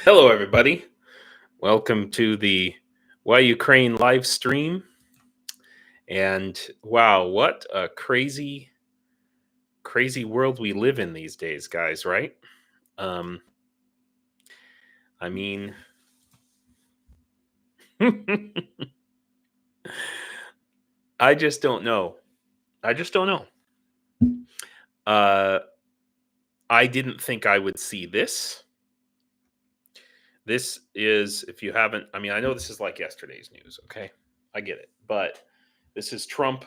Hello, everybody. Welcome to the Why Ukraine live stream. And wow, what a crazy world we live in these days, guys, right? I mean, I just don't know. I didn't think I would see this. This is, if you haven't, I mean, I know this is like yesterday's news, okay? I get it. But this is Trump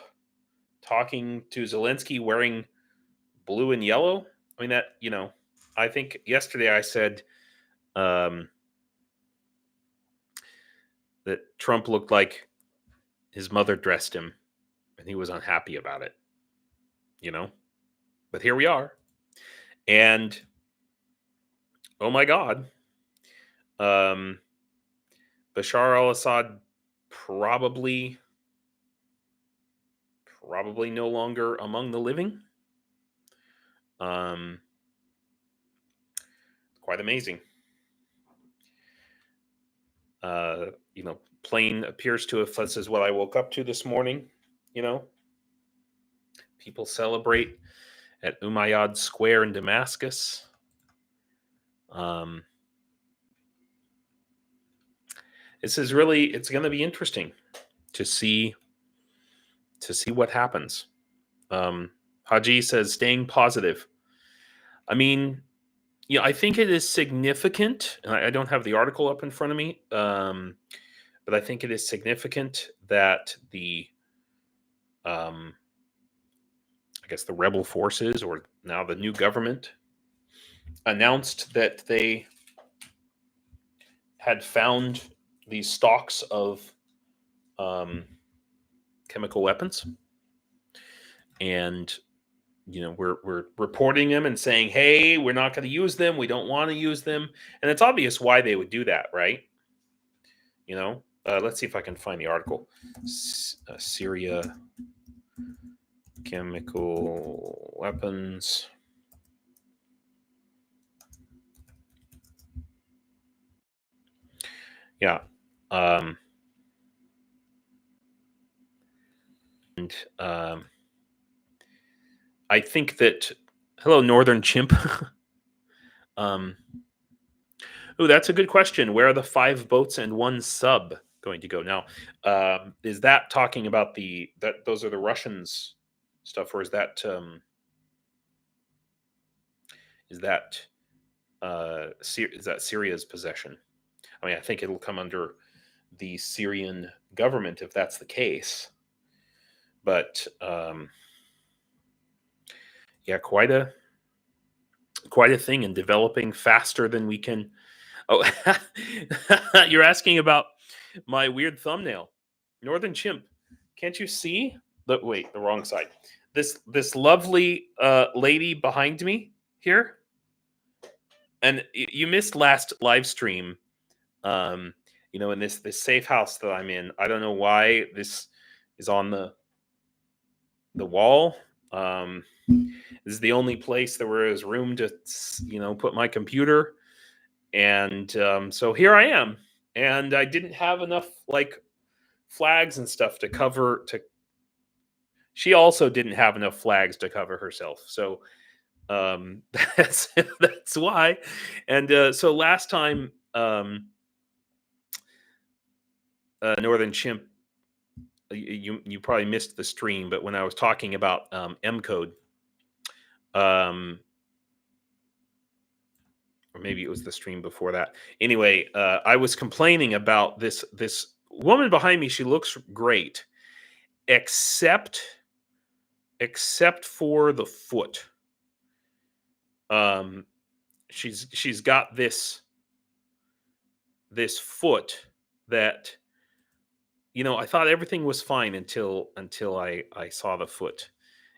talking to Zelensky wearing blue and yellow. I mean, I think yesterday I said that Trump looked like his mother dressed him and he was unhappy about it, but here we are. And oh my God, Bashar al-Assad probably no longer among the living. Quite amazing. Plane appears to have, this is what I woke up to this morning. People celebrate at Umayyad Square in Damascus. This is really, it's going to be interesting to see what happens. Haji says, staying positive. I mean, I think it is significant, and I don't have the article up in front of me, but I think it is significant that I guess the rebel forces, or now the new government, announced that they had found these stocks of chemical weapons, and we're reporting them and saying, hey, we're not going to use them, we don't want to use them, and it's obvious why they would do that, right? Let's see if I can find the article. Syria chemical weapons. Yeah. I think that, hello, Northern Chimp. Oh, that's a good question. Where are the 5 boats and 1 sub going to go now? Is that talking about those are the Russians stuff, or is that Syria's possession? I mean, I think it'll come under the Syrian government if that's the case. But yeah, quite a thing, and developing faster than we can. Oh, you're asking about my weird thumbnail, Northern Chimp. Can't you see? Wait, the wrong side. This lovely lady behind me here, and you missed last live stream. In this safe house that I'm in. I don't know why this is on the wall. This is the only place there was room to put my computer, and so here I am, and I didn't have enough flags and stuff to cover. She also didn't have enough flags to cover herself, so that's why. And so last time, Northern Chimp, you probably missed the stream, but when I was talking about M code, or maybe it was the stream before that. Anyway, I was complaining about this woman behind me. She looks great, except for the foot. She's got this foot that, I thought everything was fine until I saw the foot.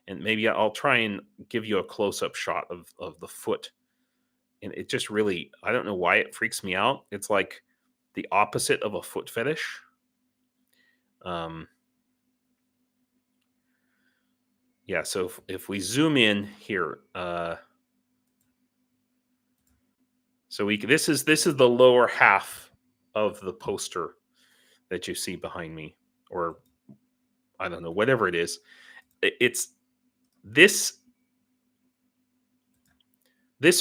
And maybe I'll try and give you a close-up shot of the foot. And it just really, I don't know why it freaks me out. It's like the opposite of a foot fetish. Yeah, so if we zoom in here, So this is the lower half of the poster that you see behind me, or I don't know, whatever it is. It's this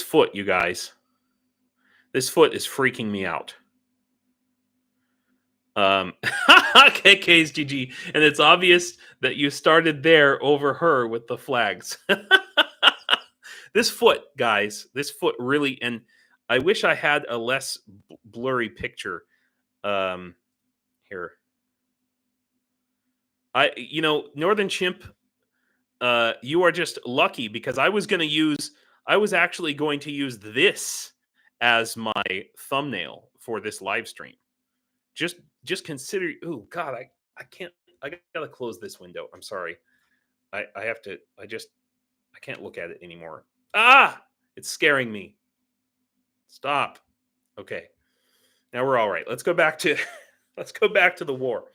foot, you guys. This foot is freaking me out. KK's GG, and it's obvious that you started there over her with the flags. This foot, guys, this foot really, and I wish I had a less blurry picture. Here, Northern Chimp, you are just lucky, because I was actually going to use this as my thumbnail for this live stream. Just consider. Oh God, I can't. I gotta close this window. I'm sorry. I have to. I can't look at it anymore. It's scaring me. Stop. Okay. Now we're all right. Let's go back to the war.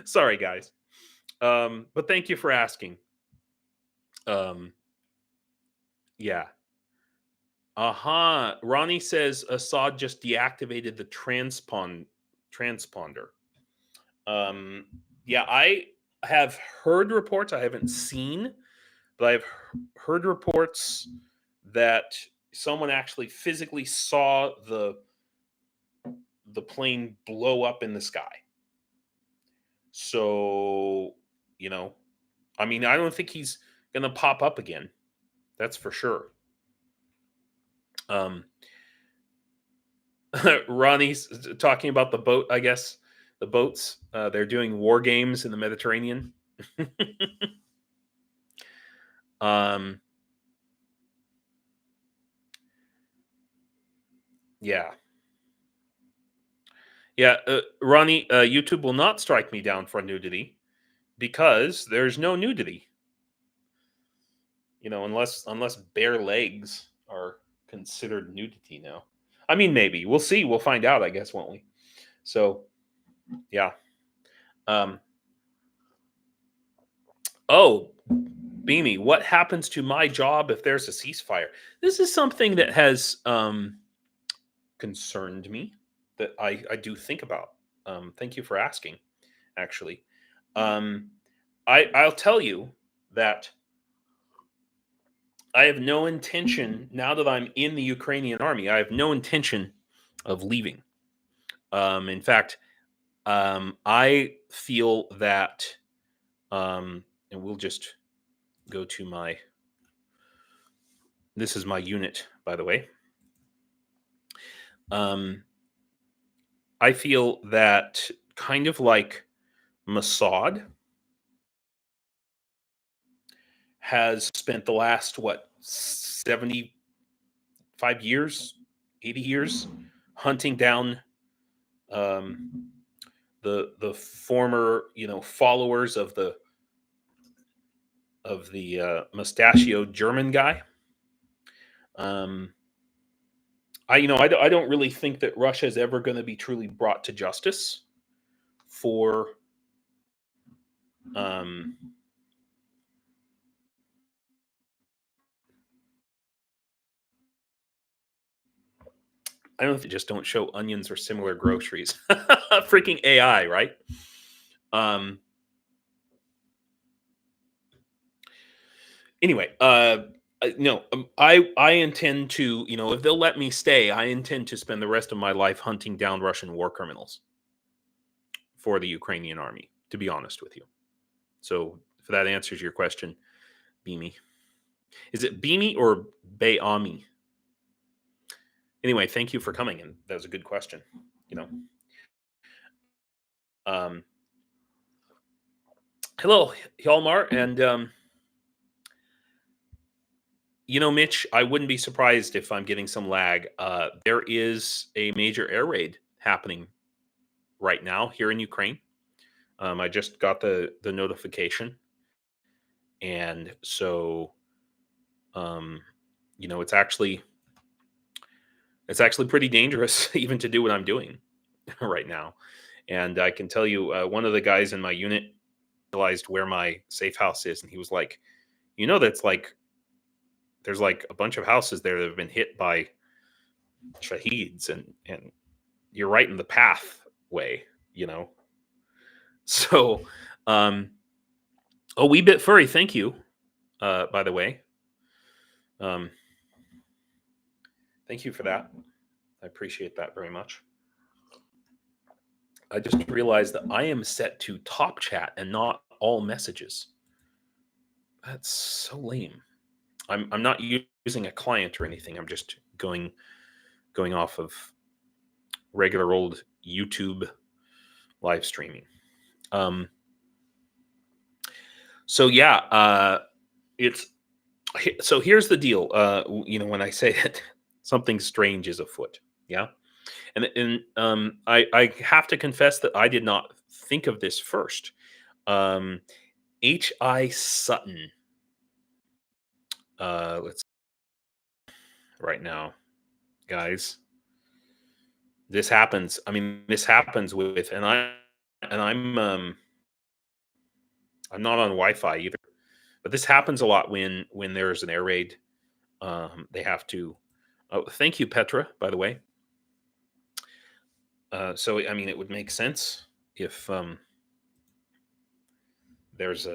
Sorry, guys. But thank you for asking. Yeah. Ronnie says Assad just deactivated the transponder. Yeah, I have heard reports. I haven't seen, but I've heard reports that someone actually physically saw the plane blow up in the sky. So, I mean, I don't think he's going to pop up again. That's for sure. Ronnie's talking about the boat, I guess. The boats. They're doing war games in the Mediterranean. Yeah. Yeah, Ronnie, YouTube will not strike me down for nudity because there's no nudity. Unless bare legs are considered nudity now. I mean, maybe. We'll see. We'll find out, I guess, won't we? So, yeah. Oh, Beamy, what happens to my job if there's a ceasefire? This is something that has concerned me, that I do think about. Thank you for asking, actually. I'll tell you that I have no intention, now that I'm in the Ukrainian army, I have no intention of leaving. In fact, I feel that, and we'll just go to this is my unit, by the way. I feel that, kind of like Mossad has spent the last 75 years, 80 years hunting down the former followers of the mustachioed German guy. I don't really think that Russia is ever going to be truly brought to justice for I don't know if they just don't show onions or similar groceries. Freaking AI, right? Anyway, no, I intend to, if they'll let me stay, I intend to spend the rest of my life hunting down Russian war criminals for the Ukrainian army, to be honest with you. So if that answers your question, Beamy. Is it Beamy or Bayami? Anyway, thank you for coming, and that was a good question. Hello, Hjalmar, and Mitch, I wouldn't be surprised if I'm getting some lag. There is a major air raid happening right now here in Ukraine. I just got the notification, and so it's actually pretty dangerous even to do what I'm doing right now. And I can tell you, one of the guys in my unit realized where my safe house is, and he was like, that's like there's like a bunch of houses there that have been hit by shaheeds, and you're right in the pathway, you know. So, oh, wee bit furry, thank you. By the way, thank you for that. I appreciate that very much. I just realized that I am set to top chat and not all messages. That's so lame. I'm not using a client or anything. I'm just going off of regular old YouTube live streaming. So yeah, so here's the deal. When I say that something strange is afoot, yeah, and I have to confess that I did not think of this first. H.I. Sutton. Let's right now, guys. This happens. I mean, this happens with, and I'm not on Wi-Fi either, but this happens a lot when there's an air raid. They have to. Oh, thank you, Petra. By the way. So I mean, it would make sense if there's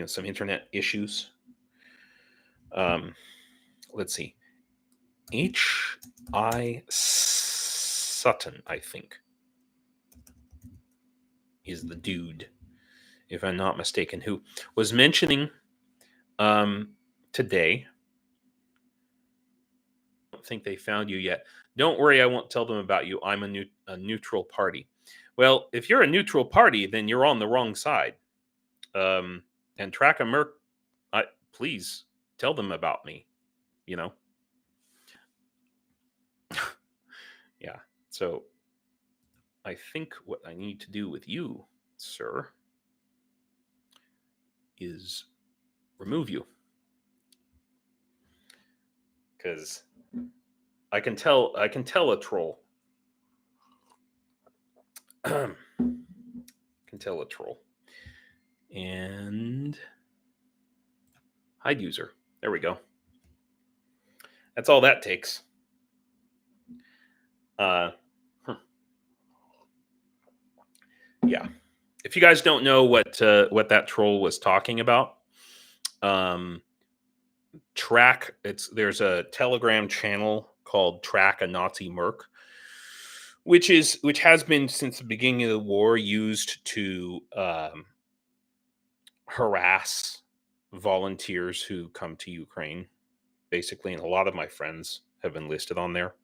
some internet issues. Let's see. H.I. Sutton, I think, is the dude, if I'm not mistaken, who was mentioning today. I don't think they found you yet. Don't worry, I won't tell them about you. I'm a neutral party. Well, if you're a neutral party, then you're on the wrong side. And Track a Merc, please tell them about me. You know. Yeah. So I think what I need to do with you, sir, is remove you. Because I can tell a troll. Can tell a troll. And hide user. There we go. That's all that takes. Yeah. If you guys don't know what that troll was talking about, there's a Telegram channel called Track a Nazi Merc, which has been since the beginning of the war used to harass volunteers who come to Ukraine, basically, and a lot of my friends have been listed on there.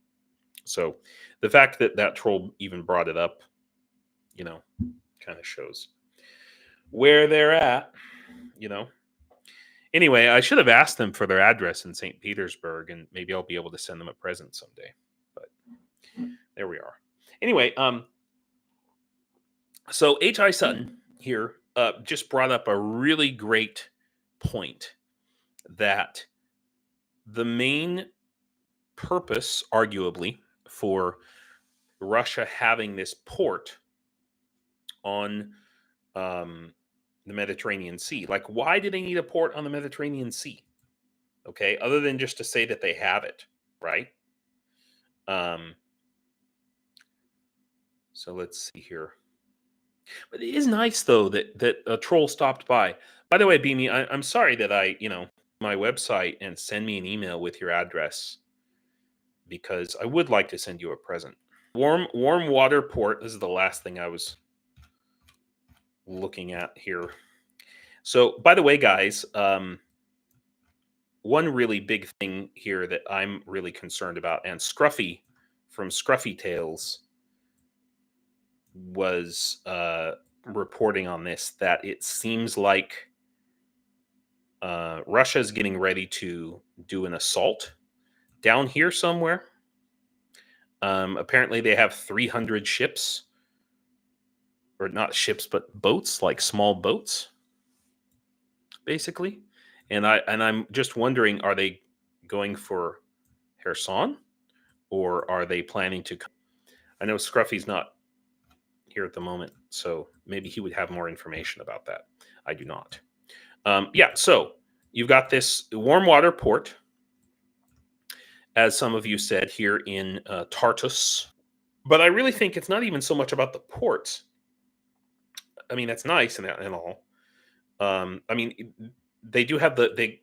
So the fact that troll even brought it up, kind of shows where they're at, Anyway, I should have asked them for their address in St. Petersburg, and maybe I'll be able to send them a present someday. But there we are. Anyway, so H.I. Sutton here just brought up a really great point, that the main purpose, arguably, for Russia having this port on the Mediterranean Sea. Like, why do they need a port on the Mediterranean Sea? Okay, other than just to say that they have it, right? So let's see here. But it is nice, though, that a troll stopped by. By the way, Beamy, I'm sorry that my website and send me an email with your address, because I would like to send you a present. Warm water port. This is the last thing I was looking at here. So, by the way, guys, one really big thing here that I'm really concerned about, and Scruffy from SkruffyTalez was reporting on this, that it seems like Russia is getting ready to do an assault down here somewhere. Apparently, they have 300 ships, or not ships, but boats, like small boats, basically. And I'm just wondering, are they going for Kherson, or are they planning to? I know Scruffy's not here at the moment, so maybe he would have more information about that. I do not. Yeah, so you've got this warm water port, as some of you said, here in Tartus. But I really think it's not even so much about the ports. I mean, that's nice and all. I mean, they do have they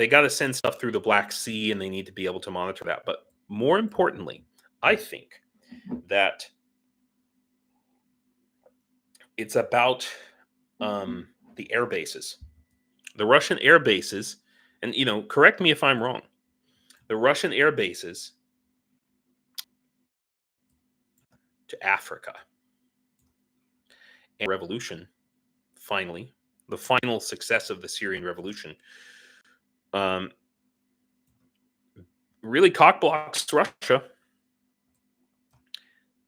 got to send stuff through the Black Sea, and they need to be able to monitor that. But more importantly, I think that it's about the air bases, the Russian air bases, and correct me if I'm wrong. The Russian air bases to Africa and revolution. Finally, the final success of the Syrian revolution really cockblocks Russia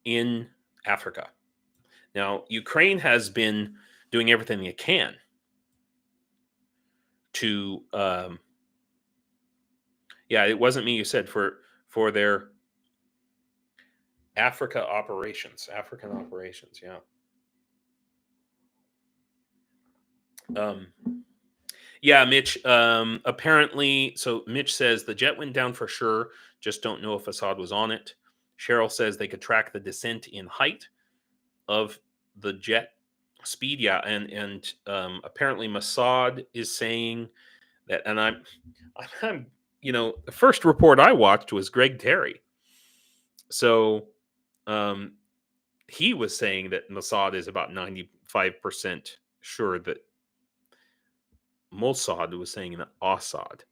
in Africa. Now, Ukraine has been doing everything it can to, it wasn't me, you said, for their African operations, yeah. Yeah, Mitch, apparently, so Mitch says the jet went down for sure, just don't know if Assad was on it. Cheryl says they could track the descent in height of the jet speed. Yeah, and apparently Mossad is saying that, and I'm the first report I watched was Greg Terry. So he was saying that Mossad is about 95% sure that Mossad was saying that Assad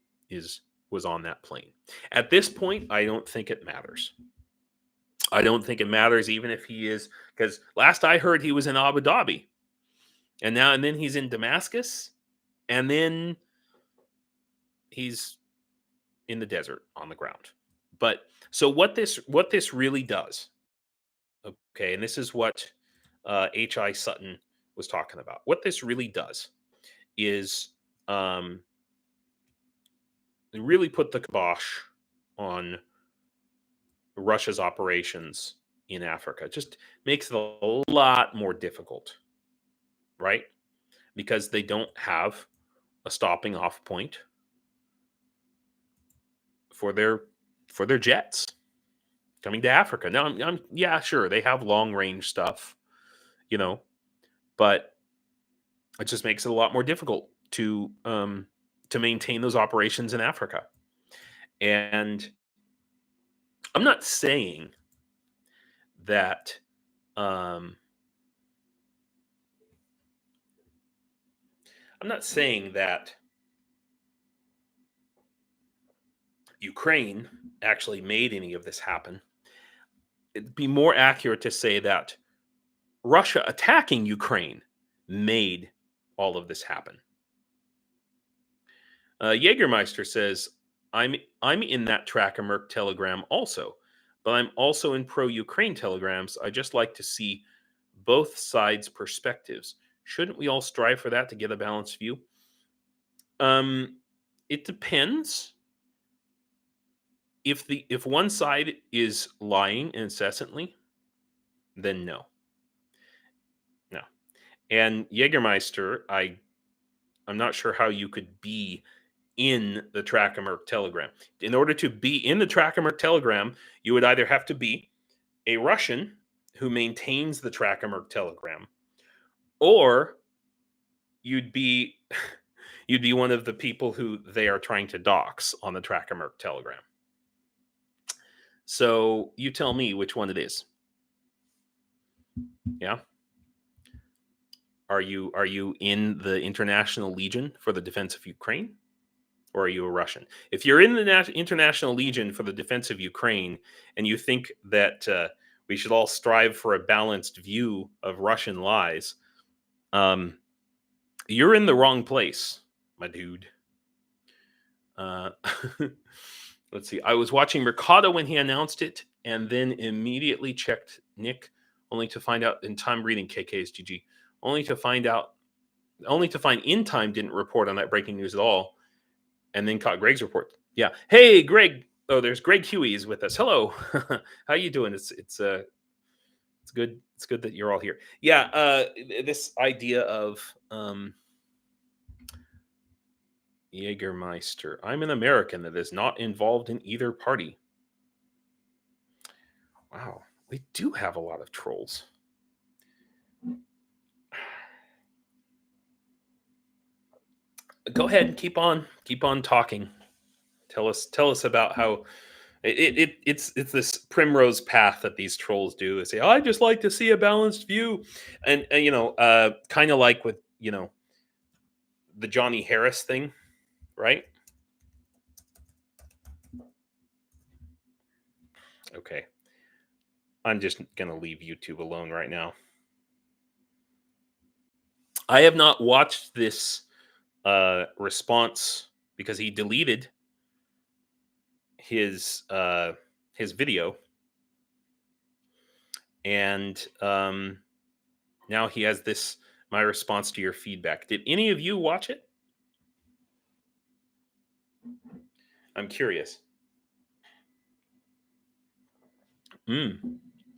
was on that plane. At this point, I don't think it matters. I don't think it matters even if he is, because last I heard he was in Abu Dhabi, and then he's in Damascus, and then he's in the desert on the ground. But so what this really does, okay, and this is what H.I. Sutton was talking about. What this really does is really put the kibosh on Russia's operations in Africa. It just makes it a lot more difficult, right? Because they don't have a stopping off point for their jets coming to Africa. Now, yeah, sure, they have long range stuff, but it just makes it a lot more difficult to maintain those operations in Africa. And I'm not saying that Ukraine actually made any of this happen. It'd be more accurate to say that Russia attacking Ukraine made all of this happen. Jägermeister says, I'm in that Tracker Merc Telegram also, but I'm also in pro-Ukraine telegrams. I just like to see both sides' perspectives. Shouldn't we all strive for that to get a balanced view? It depends. If one side is lying incessantly, then no. And Jägermeister, I'm not sure how you could be in the Tracker Merc Telegram. In order to be in the Tracker Merc Telegram, you would either have to be a Russian who maintains the Tracker Merc Telegram, or you'd be one of the people who they are trying to dox on the Tracker Merc Telegram. So you tell me which one it is. Yeah. Are you in the International Legion for the defense of Ukraine? Or are you a Russian? If you're in the International Legion for the defense of Ukraine and you think that we should all strive for a balanced view of Russian lies, you're in the wrong place, my dude. Let's see. I was watching Mercado when he announced it, and then immediately checked Nick, only to find out in time reading KK's GG, only to find In Time didn't report on that breaking news at all, and then caught Greg's report. Yeah. Hey, Greg. Oh, there's Greg Huey is with us. Hello. How you doing? It's good. It's good that you're all here. Yeah. This idea of Jägermeister. I'm an American that is not involved in either party. Wow, we do have a lot of trolls. Go ahead and keep on talking. Tell us about how it's this primrose path that these trolls do. They say, I just like to see a balanced view, and kind of like with the Johnny Harris thing, right? Okay, I'm just gonna leave YouTube alone right now. I have not watched this response because he deleted his video, and now he has this my response to your feedback. Did any of you watch it? I'm curious.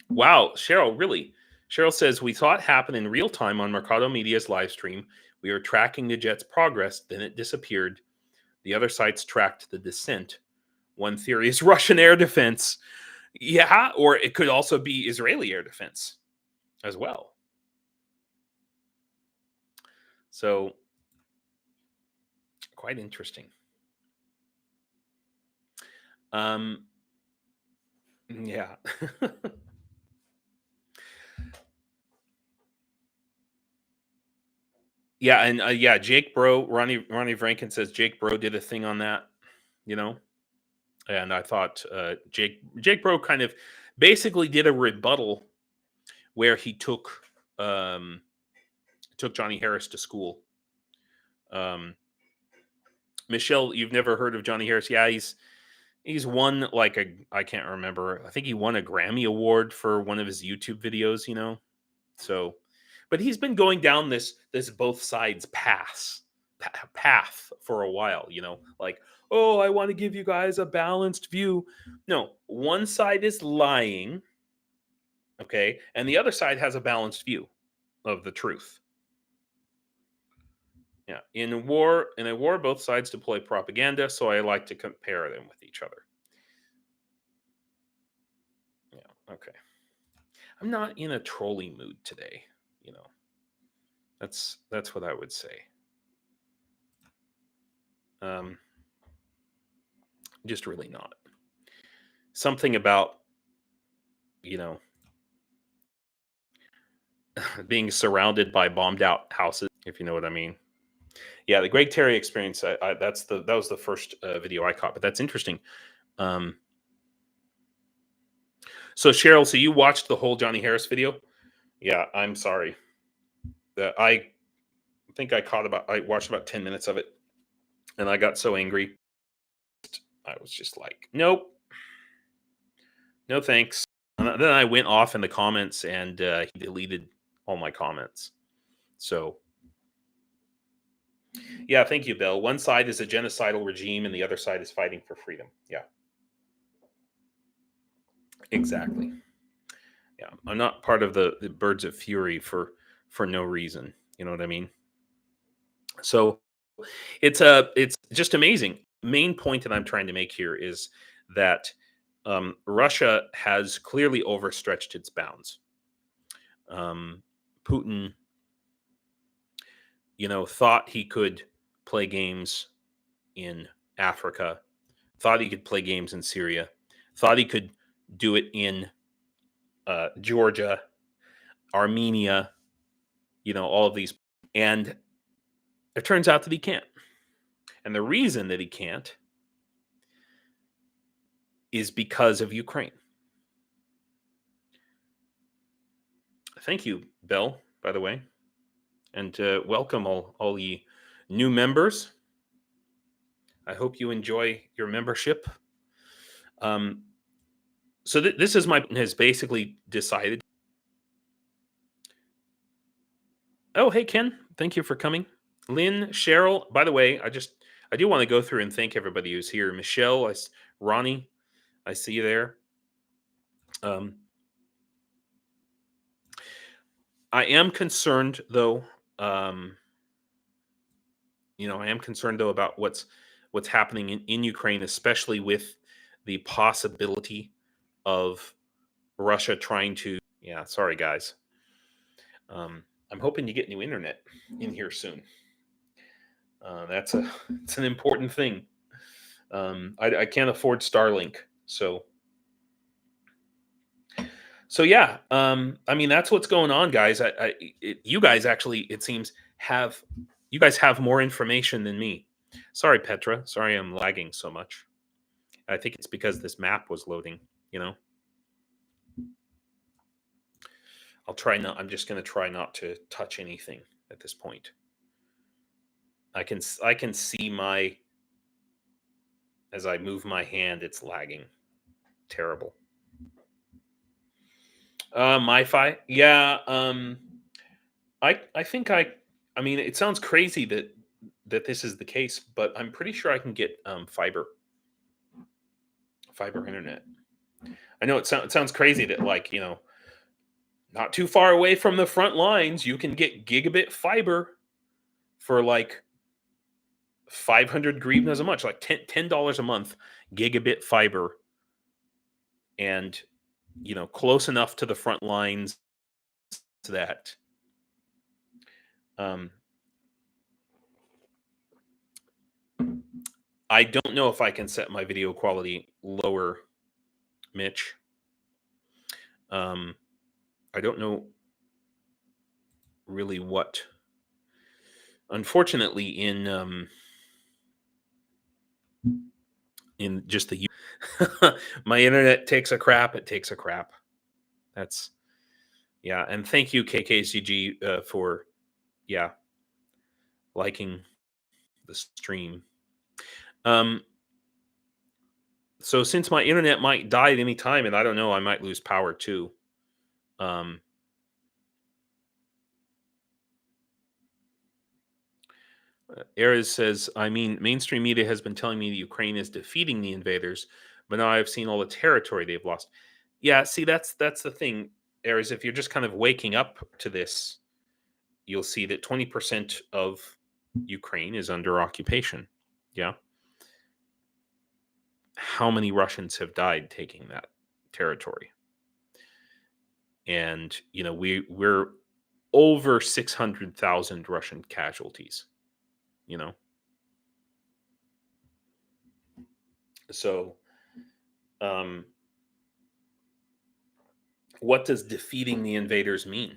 Wow, Cheryl, really? Cheryl says we saw it happen in real time on Mercado Media's live stream. We were tracking the jet's progress, then it disappeared. The other sites tracked the descent. One theory is Russian air defense. Yeah, or it could also be Israeli air defense as well. So, quite interesting. Yeah. Yeah, and yeah, Jake Broe, Ronnie Franken says Jake Broe did a thing on that, you know, and I thought Jake Broe kind of basically did a rebuttal where he took Johnny Harris to school. Michelle, you've never heard of Johnny Harris? Yeah, he's won like I can't remember. I think he won a Grammy award for one of his YouTube videos, you know. So, but he's been going down this both sides path for a while, you know, like, oh, I want to give you guys a balanced view. No, one side is lying, okay, and the other side has a balanced view of the truth. Yeah, in a war, both sides deploy propaganda, so I like to compare them with each other. Yeah, okay. I'm not in a trolling mood today, you know. That's what I would say. Um, just really not. Something about, you know, being surrounded by bombed out houses, if you know what I mean. Yeah, the Greg Terry experience. That was the first video I caught, but that's interesting. So Cheryl, so you watched the whole Johnny Harris video? Yeah, I'm sorry. I think I watched about 10 minutes of it, and I got so angry. I was just like, nope, no thanks. And then I went off in the comments, and he deleted all my comments. So, yeah, thank you, Bill. One side is a genocidal regime, and the other side is fighting for freedom. Yeah, exactly. Yeah, I'm not part of the Birds of Fury for no reason. You know what I mean? So it's just amazing. Main point that I'm trying to make here is that Russia has clearly overstretched its bounds. Putin, thought he could play games in Africa, thought he could play games in Syria, thought he could do it in Georgia, Armenia, all of these. And it turns out that he can't. And the reason that he can't is because of Ukraine. Thank you, Bell, by the way. And welcome all ye new members. I hope you enjoy your membership. So this is has basically decided. Oh, hey, Ken. Thank you for coming. Lynn, Cheryl, by the way, I do want to go through and thank everybody who's here. Michelle, Ronnie, I see you there. I am concerned, though, I am concerned though about what's happening in Ukraine, especially with the possibility of Russia trying to. Yeah, sorry guys. I'm hoping you get new internet in here soon. That's it's an important thing. I can't afford Starlink, so yeah. I mean that's what's going on, guys. You guys actually, it seems, you guys have more information than me. Sorry, Petra. Sorry, I'm lagging so much. I think it's because this map was loading. You know, I'll try not. I'm just going to try not to touch anything at this point. I can see my, as I move my hand, it's lagging. Terrible. MiFi, yeah. I think I mean, it sounds crazy that this is the case, but I'm pretty sure I can get fiber internet. I know it sounds crazy that, like, not too far away from the front lines, you can get gigabit fiber for like 500 hryvnias a month, like $10 a month, gigabit fiber, and close enough to the front lines that I don't know if I can set my video quality lower, Mitch. I don't know really what. Unfortunately, in just the my internet takes a crap. It takes a crap. That's, yeah. And thank you, KKCG, for liking the stream. So since my internet might die at any time, and I don't know, I might lose power too. Ares says, I mean, mainstream media has been telling me that Ukraine is defeating the invaders, but now I've seen all the territory they've lost. Yeah, see, that's the thing, Ares. If you're just kind of waking up to this, you'll see that 20% of Ukraine is under occupation. Yeah. How many Russians have died taking that territory? And we're over 600,000 Russian casualties. So, what does defeating the invaders mean?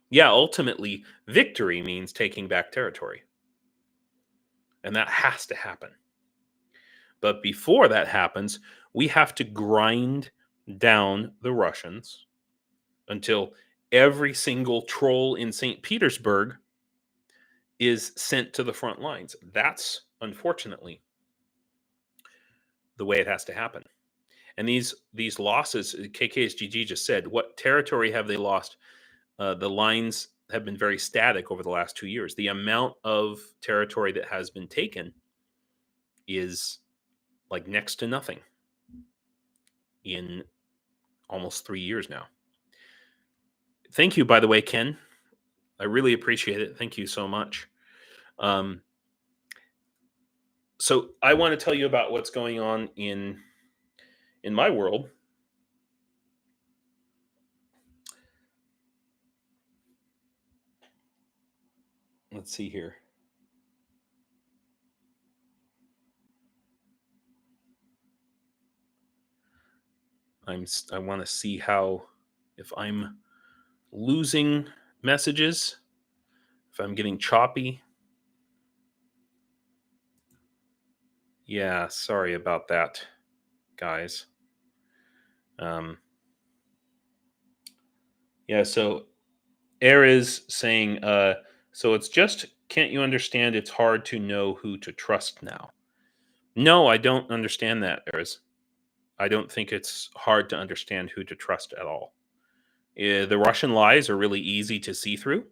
Yeah, ultimately, victory means taking back territory. And that has to happen. But before that happens, we have to grind down the Russians until every single troll in St. Petersburg is sent to the front lines. That's, unfortunately, the way it has to happen. And these losses, KKSGG just said, what territory have they lost? The lines have been very static over the last 2 years. The amount of territory that has been taken is like next to nothing in almost 3 years now. Thank you, by the way, Ken. I really appreciate it. Thank you so much. So I want to tell you about what's going on in my world. Let's see here. I want to see if I'm losing messages, if I'm getting choppy. Yeah, sorry about that, guys. Yeah, so Air is saying, so it's just, can't you understand it's hard to know who to trust now? No, I don't understand that, Ares. I don't think it's hard to understand who to trust at all. The Russian lies are really easy to see through,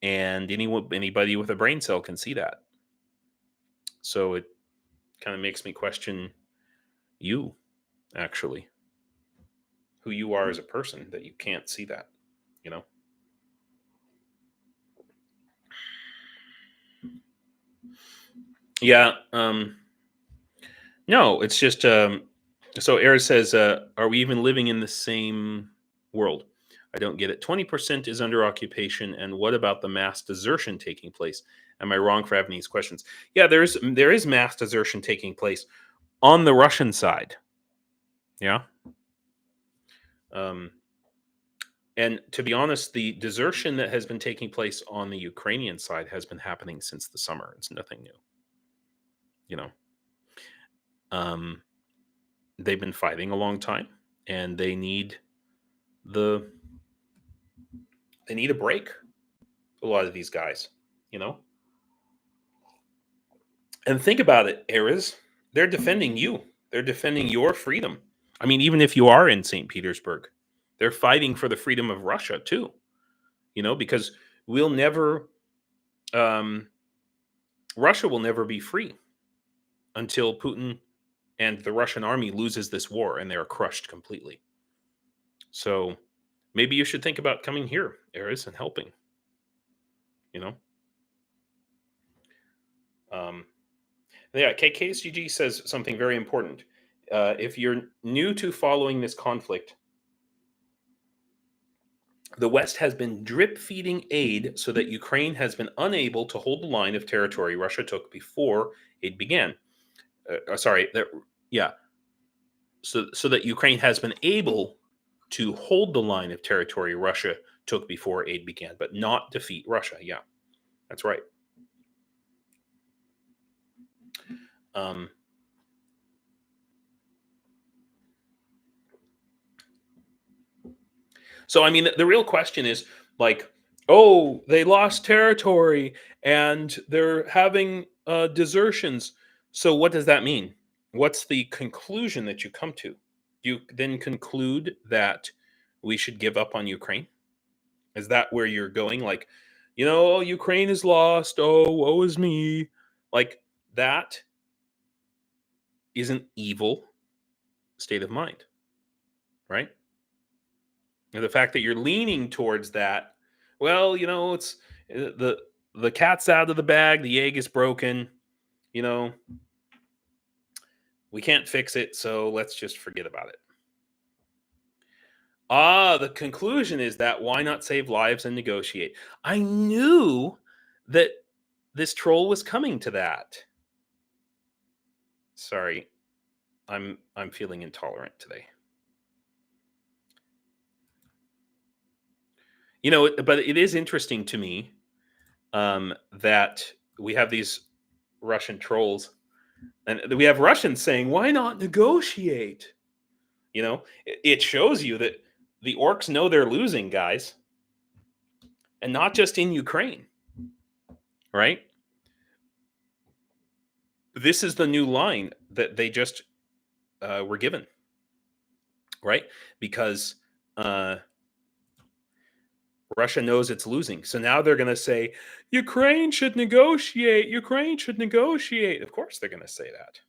and anybody with a brain cell can see that. So it kind of makes me question you, actually, who you are as a person, that you can't see that, Yeah. No, it's just so Eric says, are we even living in the same world? I don't get it. 20% is under occupation, and what about the mass desertion taking place? Am I wrong for having these questions? Yeah, there is mass desertion taking place on the Russian side. Yeah. Um, and to be honest, the desertion that has been taking place on the Ukrainian side has been happening since the summer. It's nothing new. You know, um, they've been fighting a long time, and the they need a break. A lot of these guys, you know. And think about it, Erez. They're defending you. They're defending your freedom. I mean, even if you are in St. Petersburg, they're fighting for the freedom of Russia too. You know, because we'll never, um, Russia will never be free until Putin and the Russian army loses this war and they're crushed completely. So maybe you should think about coming here, Erez, and helping. You know. Um, Yeah, KKSGG says something very important. If you're new to following this conflict, the West has been drip feeding aid so that Ukraine has been unable to hold the line of territory Russia took before aid began. Sorry, yeah. So that Ukraine has been able to hold the line of territory Russia took before aid began, but not defeat Russia. Yeah, that's right. Um, So, I mean, the real question is like, oh, they lost territory and they're having desertions. So, what does that mean? What's the conclusion that you come to? You then conclude that we should give up on Ukraine? Is that where you're going? Like, oh, Ukraine is lost. Oh, woe is me. Like, that is an evil state of mind, right? And the fact that you're leaning towards that, well, it's the cat's out of the bag, the egg is broken, you know, we can't fix it, so let's just forget about it. The conclusion is that why not save lives and negotiate? I knew that this troll was coming to that. Sorry, I'm feeling intolerant today. But it is interesting to me that we have these Russian trolls, and we have Russians saying, "Why not negotiate?" It shows you that the orcs know they're losing, guys, and not just in Ukraine, right? This is the new line that they just were given, right? Because uh, Russia knows it's losing, so now they're going to say, "Ukraine should negotiate. Ukraine should negotiate." Of course, they're going to say that,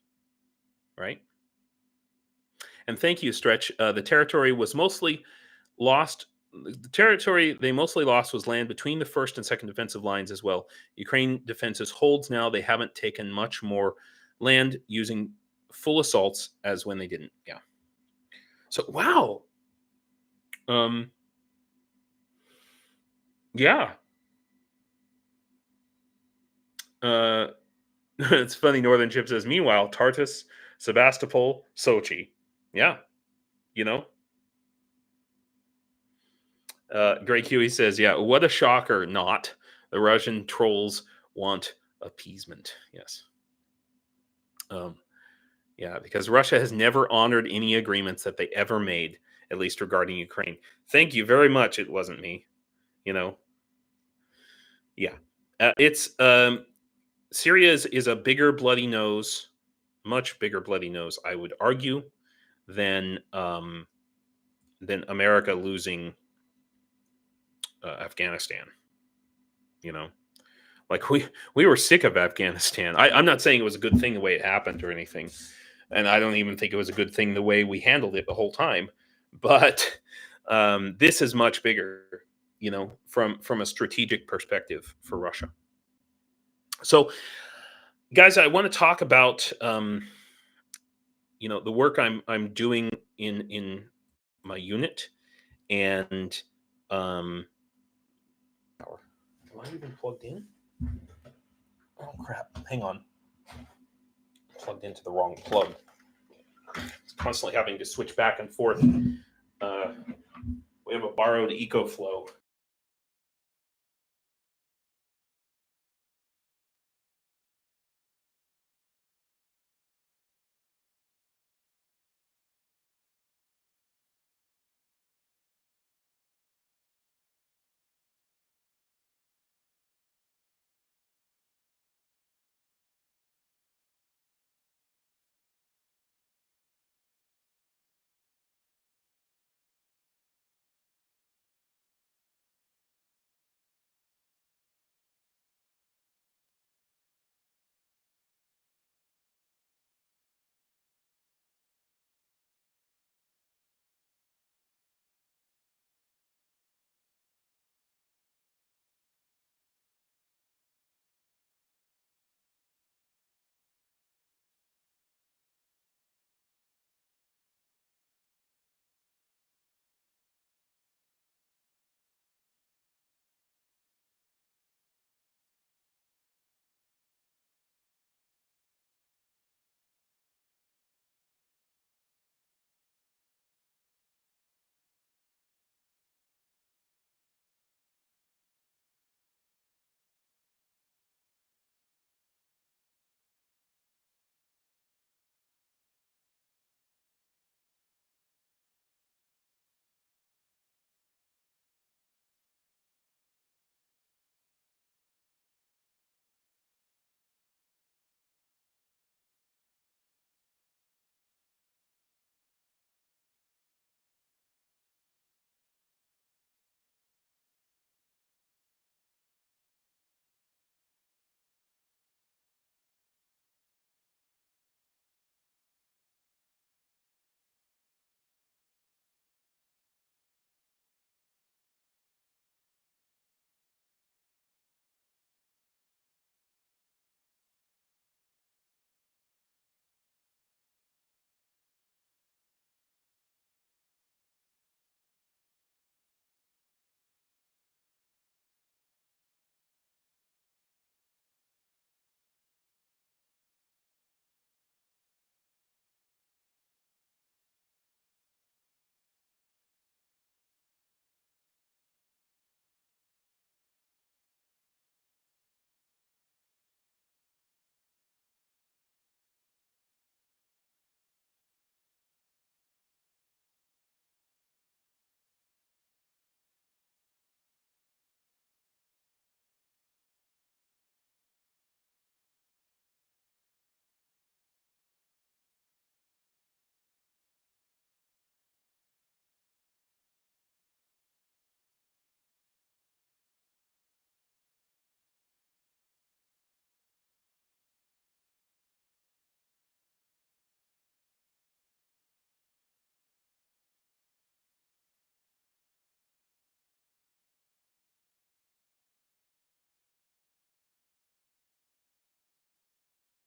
right? And thank you, Stretch. The territory was mostly lost. The territory they mostly lost was land between the first and second defensive lines as well. Ukraine defenses holds now. They haven't taken much more land using full assaults as when they didn't. Yeah. So wow. Um. Yeah. Uh. It's funny. Northern Chip says. Meanwhile, Tartus, Sebastopol, Sochi. Yeah. You know. Gray Huey says, "Yeah, what a shocker! Not the Russian trolls want appeasement." Yes. Um, yeah, because Russia has never honored any agreements that they ever made, at least regarding Ukraine. Thank you very much. It wasn't me. You know. Yeah. It's Syria is a bigger bloody nose, much bigger bloody nose, I would argue, than America losing Afghanistan. You know. Like we were sick of Afghanistan. I'm not saying it was a good thing the way it happened or anything, and I don't even think it was a good thing the way we handled it the whole time. But this is much bigger, from a strategic perspective for Russia. So guys, I want to talk about the work I'm doing in my unit, and am I even plugged in? Oh crap! Hang on, plugged into the wrong plug. It's constantly having to switch back and forth. We have a borrowed EcoFlow